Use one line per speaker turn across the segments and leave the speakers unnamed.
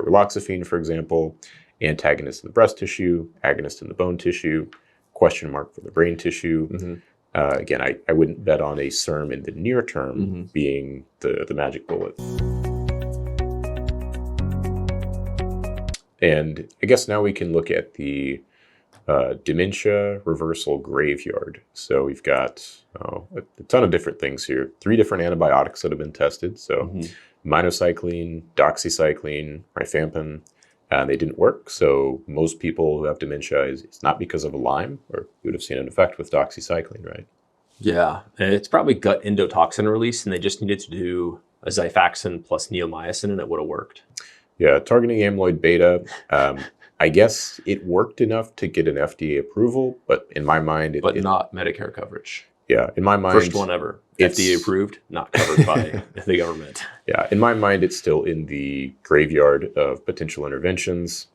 raloxifene, for example, antagonist in the breast tissue, agonist in the bone tissue, question mark for the brain tissue. Again, I wouldn't bet on a SERM in the near term being the magic bullet. And I guess now we can look at the dementia reversal graveyard. So we've got a ton of different things here. 3 different antibiotics that have been tested. So minocycline, doxycycline, rifampin, they didn't work. So most people who have dementia, it's not because of a Lyme, or you would have seen an effect with doxycycline, right?
Yeah, and it's probably gut endotoxin release, and they just needed to do a Xifaxan plus neomycin, and it would have worked.
Yeah, targeting amyloid beta, I guess it worked enough to get an FDA approval, but in my mind...
But not Medicare coverage.
Yeah, in my mind...
First one ever. FDA approved, not covered by the government.
Yeah, in my mind, it's still in the graveyard of potential interventions.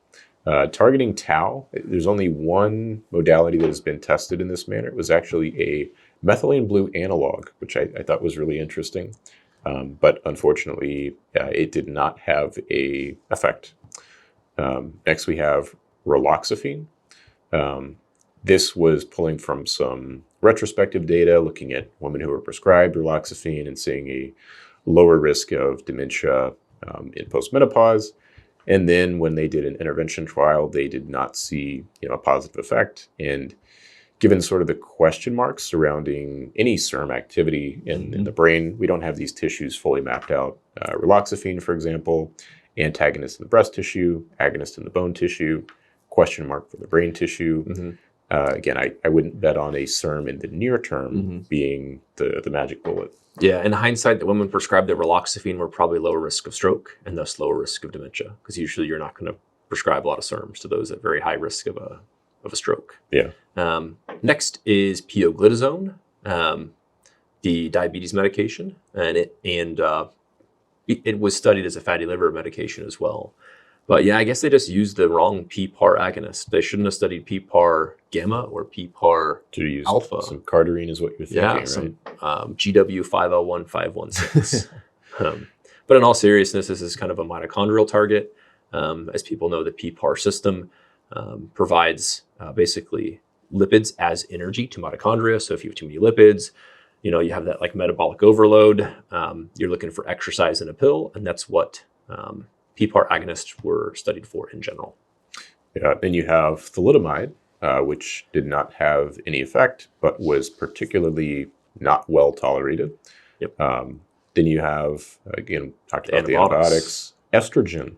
Targeting tau, there's only one modality that has been tested in this manner. It was actually a methylene blue analog, which I thought was really interesting. But unfortunately, it did not have a effect. Next, we have raloxifene. This was pulling from some retrospective data, looking at women who were prescribed raloxifene and seeing a lower risk of dementia in postmenopause. And then when they did an intervention trial, they did not see a positive effect. And given sort of the question marks surrounding any SERM activity in the brain, we don't have these tissues fully mapped out. Raloxifene, for example, antagonist in the breast tissue, agonist in the bone tissue, question mark for the brain tissue. Again, I wouldn't bet on a SERM in the near term being the magic bullet.
Yeah, in hindsight, the women prescribed the raloxifene were probably lower risk of stroke and thus lower risk of dementia, because usually you're not going to prescribe a lot of SERMs to those at very high risk of a stroke.
Yeah.
Next is pioglitazone, the diabetes medication, and it was studied as a fatty liver medication as well. But yeah, I guess they just used the wrong PPAR agonist. They shouldn't have studied PPAR gamma or PPAR alpha.
Some cardarine is what you're thinking, right?
Some GW501516. But in all seriousness, this is kind of a mitochondrial target. As people know, the PPAR system provides basically lipids as energy to mitochondria. So if you have too many lipids, you have that like metabolic overload. You're looking for exercise in a pill, and that's what PPAR agonists were studied for in general.
Yeah, then you have thalidomide, which did not have any effect, but was particularly not well tolerated.
Yep.
Then you have, again, talked about the antibiotics, estrogen.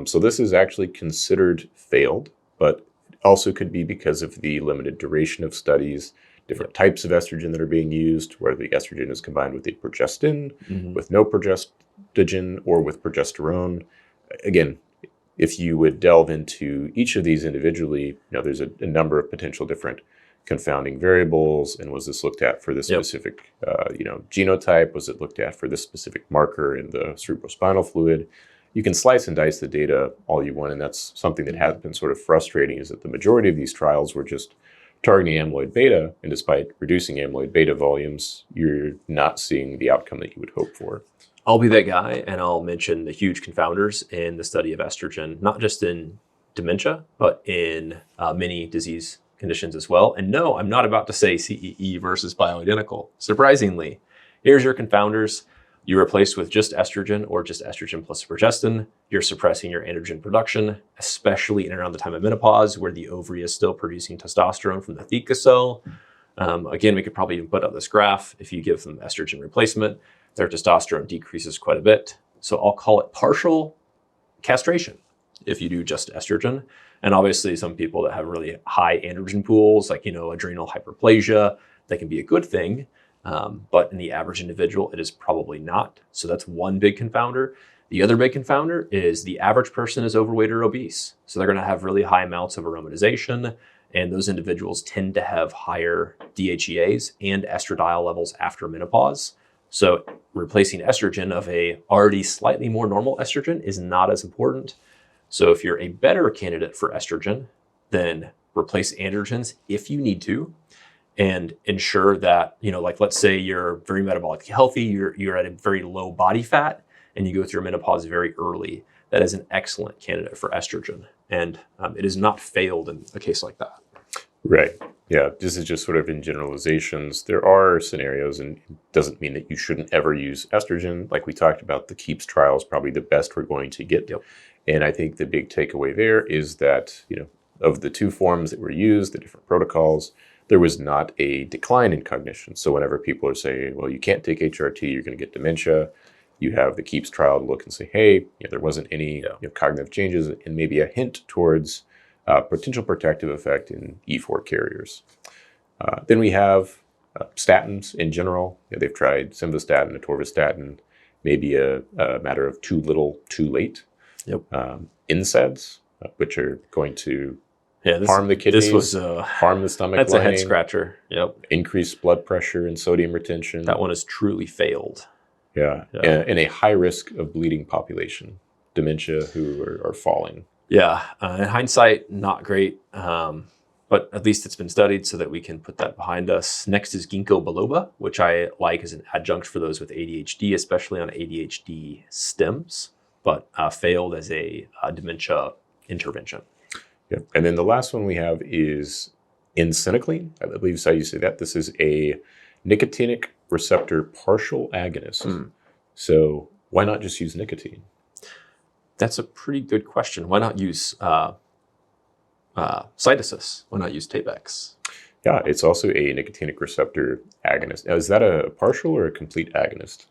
So this is actually considered failed, but also could be because of the limited duration of studies, different types of estrogen that are being used, where the estrogen is combined with a progestin, with no progestogen, or with progesterone. Again, if you would delve into each of these individually, there's a number of potential different confounding variables. And was this looked at for this specific, genotype? Was it looked at for this specific marker in the cerebrospinal fluid? You can slice and dice the data all you want, and that's something that has been sort of frustrating, is that the majority of these trials were just targeting amyloid beta, and despite reducing amyloid beta volumes, you're not seeing the outcome that you would hope for.
I'll be that guy, and I'll mention the huge confounders in the study of estrogen, not just in dementia, but in many disease conditions as well. And no, I'm not about to say CEE versus bioidentical. Surprisingly, here's your confounders. You replace with just estrogen or just estrogen plus progestin. You're suppressing your androgen production, especially in and around the time of menopause, where the ovary is still producing testosterone from the theca cell. Again, we could probably even put up this graph. If you give them estrogen replacement, their testosterone decreases quite a bit. So I'll call it partial castration if you do just estrogen. And obviously some people that have really high androgen pools, like, adrenal hyperplasia, that can be a good thing. But in the average individual, it is probably not. So that's one big confounder. The other big confounder is the average person is overweight or obese. So they're going to have really high amounts of aromatization. And those individuals tend to have higher DHEAs and estradiol levels after menopause. So replacing estrogen of a already slightly more normal estrogen is not as important. So if you're a better candidate for estrogen, then replace androgens if you need to, and ensure that, like let's say you're very metabolically healthy, you're at a very low body fat, and you go through menopause very early. that is an excellent candidate for estrogen. And it has not failed in a case like that.
Right. Yeah. This is just sort of in generalizations. There are scenarios, and it doesn't mean that you shouldn't ever use estrogen. Like we talked about, the KEEPS trial is probably the best we're going to get.
Yep.
And I think the big takeaway there is that, of the two forms that were used, the different protocols, there was not a decline in cognition. So whenever people are saying, well, you can't take HRT, you're going to get dementia, you have the KEEPS trial to look and say, hey, there wasn't any cognitive changes, and maybe a hint towards potential protective effect in E4 carriers. Then we have statins in general. They've tried simvastatin, atorvastatin, maybe a matter of too little, too late.
Yep.
NSAIDs, which are going to harm the kidneys,
this was,
harm the stomach
that's
lining,
a head scratcher. Yep.
increase blood pressure and sodium retention.
That one has truly failed.
Yeah. In a high risk of bleeding population, dementia who are falling.
Yeah. In hindsight, not great. But at least it's been studied so that we can put that behind us. Next is ginkgo biloba, which I like as an adjunct for those with ADHD, especially on ADHD stems, but failed as a dementia intervention.
Yeah. And then the last one we have is ensinicline. I believe is how you say that. This is a nicotinic receptor partial agonist. So why not just use nicotine?
That's a pretty good question. Why not use cytosis? Why not use Tapex?
Yeah, it's also a nicotinic receptor agonist. Now, is that a partial or a complete agonist?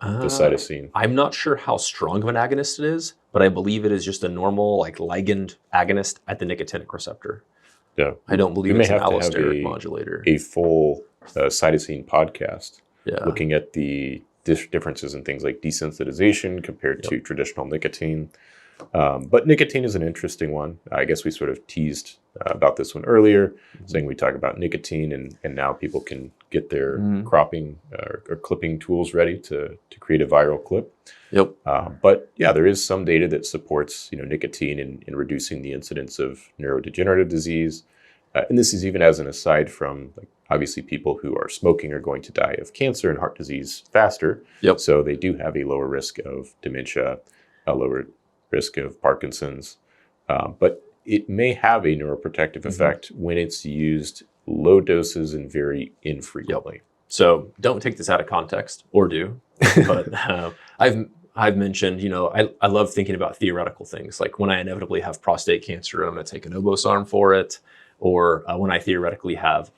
The cytosine.
I'm not sure how strong of an agonist it is, but I believe it is just a normal ligand agonist at the nicotinic receptor.
Yeah.
I don't believe it's an allosteric modulator.
A full cytosine podcast looking at the differences in things like desensitization compared to traditional nicotine. But nicotine is an interesting one. I guess we sort of teased about this one earlier, saying we talk about nicotine, and now people can get their cropping or clipping tools ready to create a viral clip.
Yep.
But yeah, there is some data that supports nicotine in reducing the incidence of neurodegenerative disease. And this is even as an aside from, obviously, people who are smoking are going to die of cancer and heart disease faster.
Yep.
So they do have a lower risk of dementia, a lower risk of Parkinson's. But it may have a neuroprotective effect when it's used low doses and very infrequently.
Yep. So don't take this out of context, or do. But I've mentioned, I love thinking about theoretical things. Like when I inevitably have prostate cancer, I'm going to take an enobosarm for it. Or when I theoretically have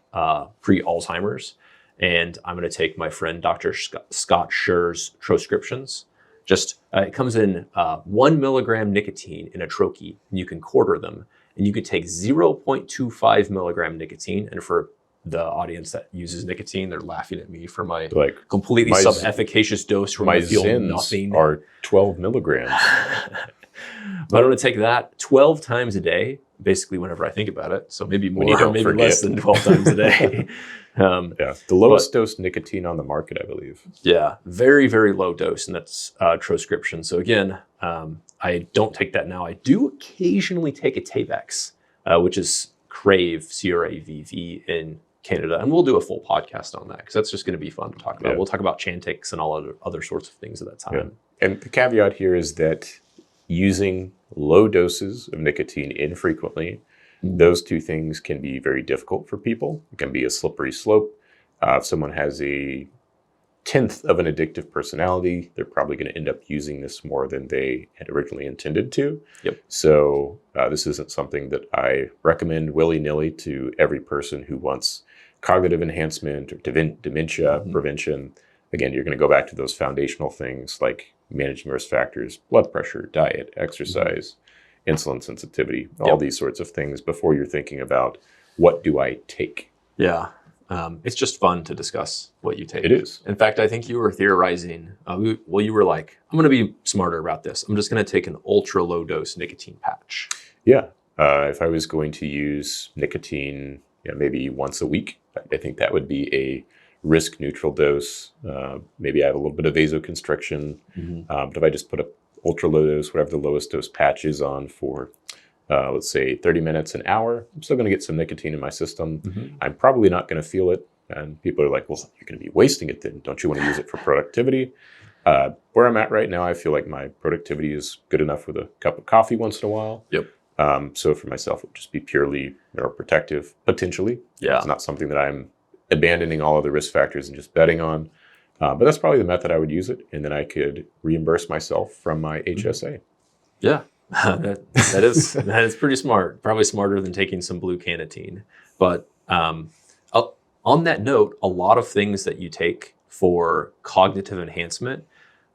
pre-Alzheimer's, and I'm going to take my friend Dr. Scott Scher's Troscriptions. Just it comes in 1 milligram nicotine in a troche, and you can quarter them. And you could take 0.25 milligram nicotine. And for the audience that uses nicotine, they're laughing at me for my completely sub-efficacious dose where I feel
Zins
nothing.
Are 12 milligrams.
But I'm going to take that 12 times a day, basically whenever I think about it. So maybe more or maybe less than 12 times a day.
The lowest dose nicotine on the market, I believe. Yeah,
very, very low dose, and that's Troscription. So again, I don't take that now. I do occasionally take a Tapex, which is Crave, CRAVV in Canada. And we'll do a full podcast on that because that's just going to be fun to talk about. We'll talk about Chantix and all other sorts of things at that time.
Yeah. And the caveat here is that using low doses of nicotine infrequently, those two things can be very difficult for people. It can be a slippery slope. If someone has a 1/10 of an addictive personality, they're probably going to end up using this more than they had originally intended to.
Yep.
So this isn't something that I recommend willy-nilly to every person who wants cognitive enhancement or dementia prevention. Again, you're going to go back to those foundational things like managing risk factors, blood pressure, diet, exercise, insulin sensitivity, all these sorts of things before you're thinking about what do I take.
Yeah. It's just fun to discuss what you take.
It is.
In fact, I think you were theorizing. You were like, I'm going to be smarter about this. I'm just going to take an ultra low dose nicotine patch.
Yeah. If I was going to use nicotine maybe once a week, I think that would be a risk neutral dose. Maybe I have a little bit of vasoconstriction. But if I just put a ultra low dose, whatever the lowest dose patch is on for, let's say 30 minutes, an hour, I'm still going to get some nicotine in my system. I'm probably not going to feel it. And people are like, well, you're going to be wasting it then. Don't you want to use it for productivity? Where I'm at right now, I feel like my productivity is good enough with a cup of coffee once in a while.
Yep.
So for myself, it would just be purely neuroprotective, potentially.
Yeah.
It's not something that I'm abandoning all of the risk factors and just betting on. But that's probably the method I would use it. And then I could reimburse myself from my HSA.
Yeah. that is pretty smart. Probably smarter than taking some blue cannatine. But on that note, a lot of things that you take for cognitive enhancement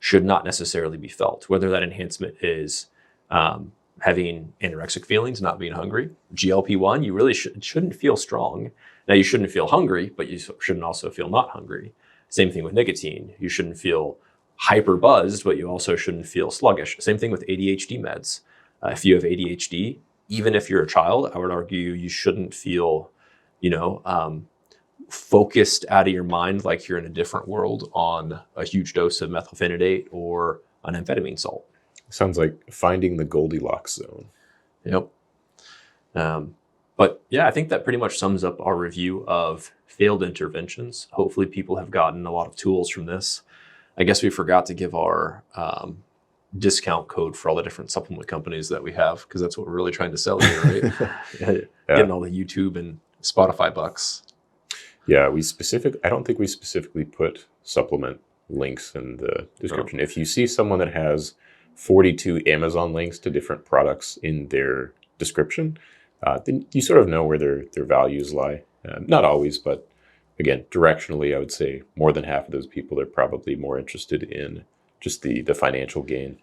should not necessarily be felt. Whether that enhancement is having anorexic feelings, not being hungry, GLP-1, you really shouldn't feel strong. Now, you shouldn't feel hungry, but you shouldn't also feel not hungry. Same thing with nicotine. You shouldn't feel hyper buzzed, but you also shouldn't feel sluggish. Same thing with ADHD meds. If you have ADHD, even if you're a child, I would argue you shouldn't feel, focused out of your mind like you're in a different world on a huge dose of methylphenidate or an amphetamine salt.
Sounds like finding the Goldilocks zone.
Yep. But yeah, I think that pretty much sums up our review of failed interventions. Hopefully people have gotten a lot of tools from this. I guess we forgot to give our discount code for all the different supplement companies that we have, because that's what we're really trying to sell here, right?
Yeah.
Getting all the YouTube and Spotify bucks.
Yeah, I don't think we specifically put supplement links in the description. If you see someone that has 42 Amazon links to different products in their description, then you sort of know where their values lie. Not always, but again, directionally, I would say more than half of those people are probably more interested in just the financial gain.